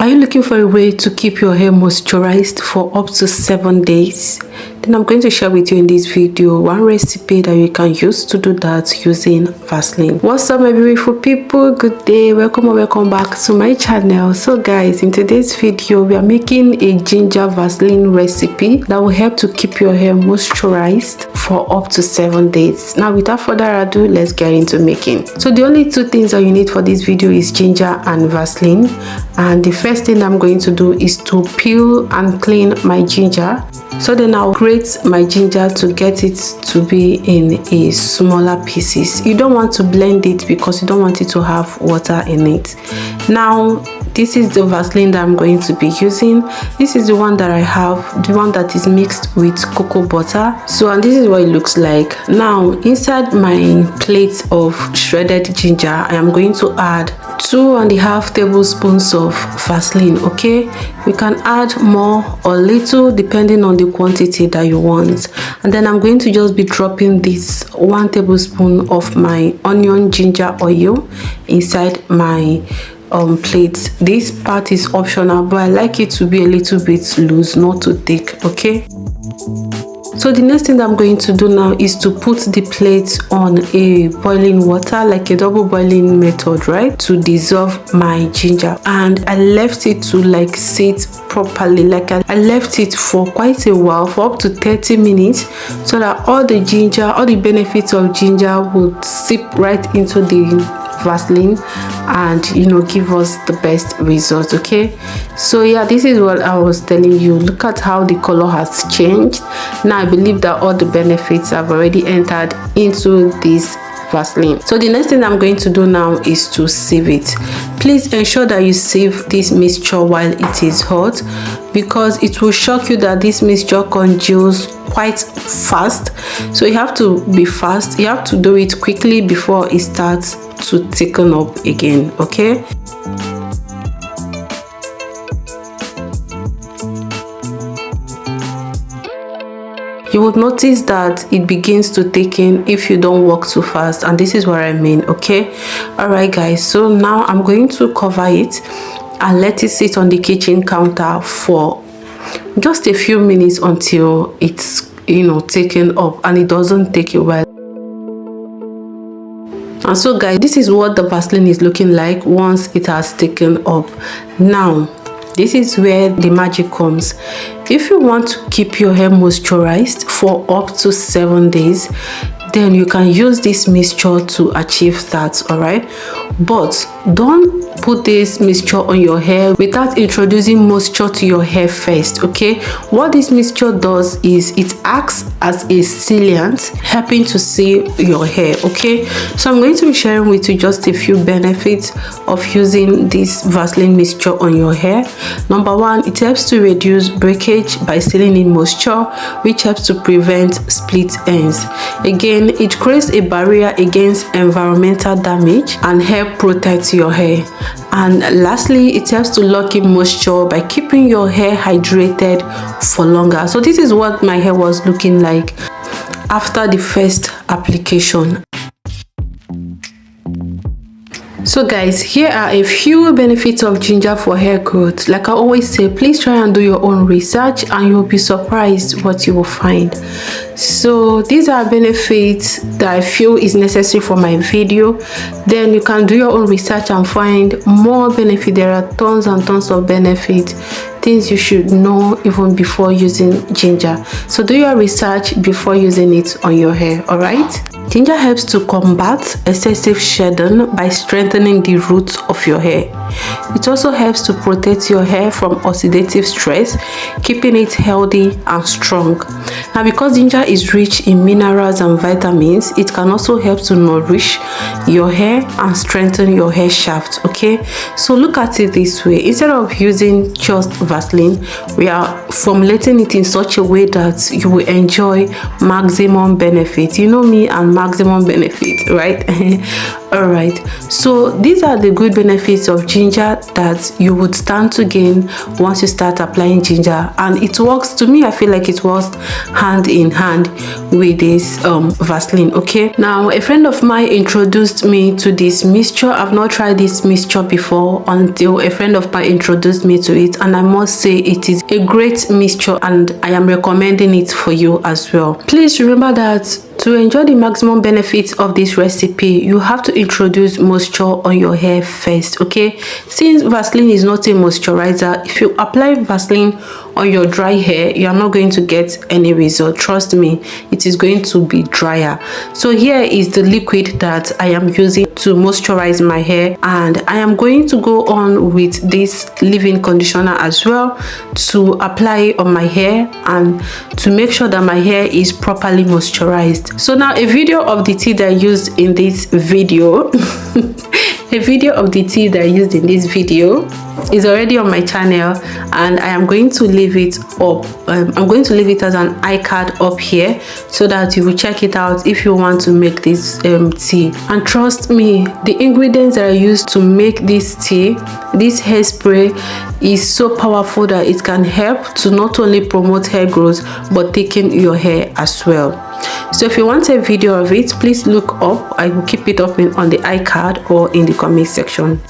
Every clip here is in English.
Are you looking for a way to keep your hair moisturized for up to 7 days? Then I'm going to share with you in this video one recipe that you can use to do that using Vaseline. What's up, my beautiful people? Good day, welcome or welcome back to my channel. So guys, in today's video we are making a ginger Vaseline recipe that will help to keep your hair moisturized for up to 7 days. Now without further ado, let's get into making. So the only two things that you need for this video is ginger and Vaseline, and the first thing I'm going to do is to peel and clean my ginger. So then I'll grate my ginger to get it to be in a smaller pieces. You don't want to blend it because you don't want it to have water in it. Now this is the Vaseline that I'm going to be using. This is the one that I have, the one that is mixed with cocoa butter. So, and this is what it looks like. Now inside my plate of shredded ginger, I am going to add 2.5 tablespoons of Vaseline. Okay, you can add more or little depending on the quantity that you want. And then I'm going to just be dropping this 1 tablespoon of my onion ginger oil inside my plate. This part is optional, but I like it to be a little bit loose, not too thick. Okay, so the next thing that I'm going to do now is to put the plate on a boiling water, like a double boiling method, right, to dissolve my ginger. And I left it to like sit properly, like I left it for quite a while, for up to 30 minutes, so that all the ginger, all the benefits of ginger would seep right into the Vaseline and, you know, give us the best results. Okay, so yeah, this is what I was telling you. Look at how the color has changed. Now I believe that all the benefits have already entered into this Vaseline. So the next thing I'm going to do now is to sieve it. Please ensure that you sieve this mixture while it is hot, because it will shock you that this mixture congeals quite fast. So you have to be fast, you have to do it quickly before it starts to thicken up again. Okay, you would notice that it begins to thicken if you don't work too fast, and this is what I mean. Okay, all right guys, so now I'm going to cover it and let it sit on the kitchen counter for just a few minutes until it's, you know, taken up, and it doesn't take a while. And so guys, this is what the Vaseline is looking like once it has taken up. Now this is where the magic comes. If you want to keep your hair moisturized for up to 7 days, then you can use this mixture to achieve that. All right, but don't put this mixture on your hair without introducing moisture to your hair first. Okay, what this mixture does is it acts as a sealant, helping to seal your hair. Okay, so I'm going to be sharing with you just a few benefits of using this Vaseline mixture on your hair. Number one, it helps to reduce breakage by sealing in moisture, which helps to prevent split ends. Again, it creates a barrier against environmental damage and help protect your hair. And lastly, it helps to lock in moisture by keeping your hair hydrated for longer. So this is what my hair was looking like after the first application. So guys, here are a few benefits of ginger for hair growth. Like I always say, please try and do your own research and you'll be surprised what you will find. So these are benefits that I feel is necessary for my video. Then you can do your own research and find more benefits. There are tons and tons of benefits, things you should know even before using ginger. So do your research before using it on your hair. All right, ginger helps to combat excessive shedding by strengthening the roots of your hair. It also helps to protect your hair from oxidative stress, keeping it healthy and strong. Now because ginger is rich in minerals and vitamins, it can also help to nourish your hair and strengthen your hair shaft. Okay, so look at it this way: instead of using just Vaseline, we are formulating it in such a way that you will enjoy maximum benefit. You know me and maximum benefit, right? All right, so these are the good benefits of ginger that you would stand to gain once you start applying ginger, and it works. To me, I feel like it works hand in hand with this Vaseline. Okay, now a friend of mine introduced me to this mixture. I've not tried this mixture before until a friend of mine introduced me to it, and I must say it is a great mixture and I am recommending it for you as well. Please remember that to enjoy the maximum benefits of this recipe, you have to introduce moisture on your hair first. Okay, since Vaseline is not a moisturizer, if you apply Vaseline on your dry hair, you are not going to get any result. Trust me, it is going to be drier. So here is the liquid that I am using to moisturize my hair, and I am going to go on with this leave-in conditioner as well to apply on my hair and to make sure that my hair is properly moisturized. So now a video of the tea that I used in this video a video of the tea that I used in this video is already on my channel, and I am going to leave it up. I'm going to leave it as an iCard up here so that you will check it out if you want to make this tea. And trust me, the ingredients that I used to make this tea, this hairspray, is so powerful that it can help to not only promote hair growth but thicken your hair as well. So if you want a video of it, please look up. I will keep it up on the iCard or in the comment section.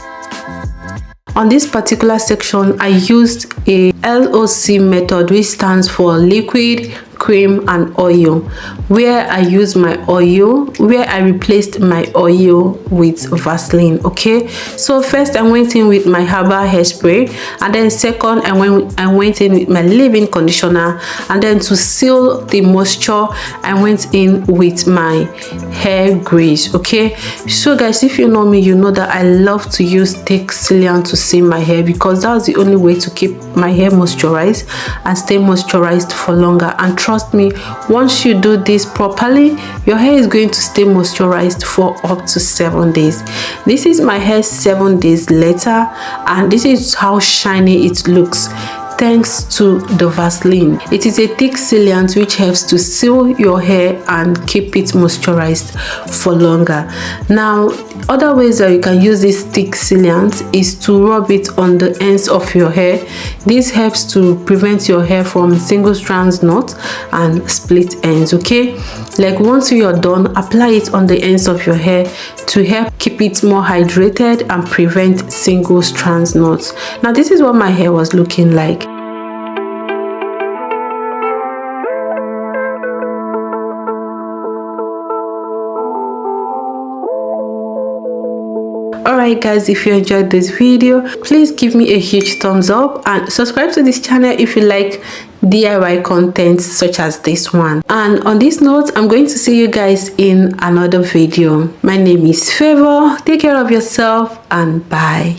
On this particular section, I used a LOC method, which stands for liquid, cream and oil, where I used my oil, where I replaced my oil with Vaseline. Okay, so first I went in with my herbal hairspray, and then second I went in with my leave-in conditioner, and then to seal the moisture I went in with my hair grease. Okay, so guys, if you know me, you know that I love to use thick sealant to seal my hair, because that's the only way to keep my hair moisturized and stay moisturized for longer. And trust me, once you do this properly, your hair is going to stay moisturized for up to 7 days. This is my hair 7 days later, and this is how shiny it looks thanks to the Vaseline. It is a thick sealant which helps to seal your hair and keep it moisturized for longer. Now, other ways that you can use this thick sealant is to rub it on the ends of your hair. This helps to prevent your hair from single strands knots and split ends. Okay, like once you are done, apply it on the ends of your hair to help keep it more hydrated and prevent single strands knots. Now this is what my hair was looking like. Alright guys, if you enjoyed this video, please give me a huge thumbs up and subscribe to this channel if you like DIY content such as this one. And on this note, I'm going to see you guys in another video. My name is Favor. Take care of yourself and bye.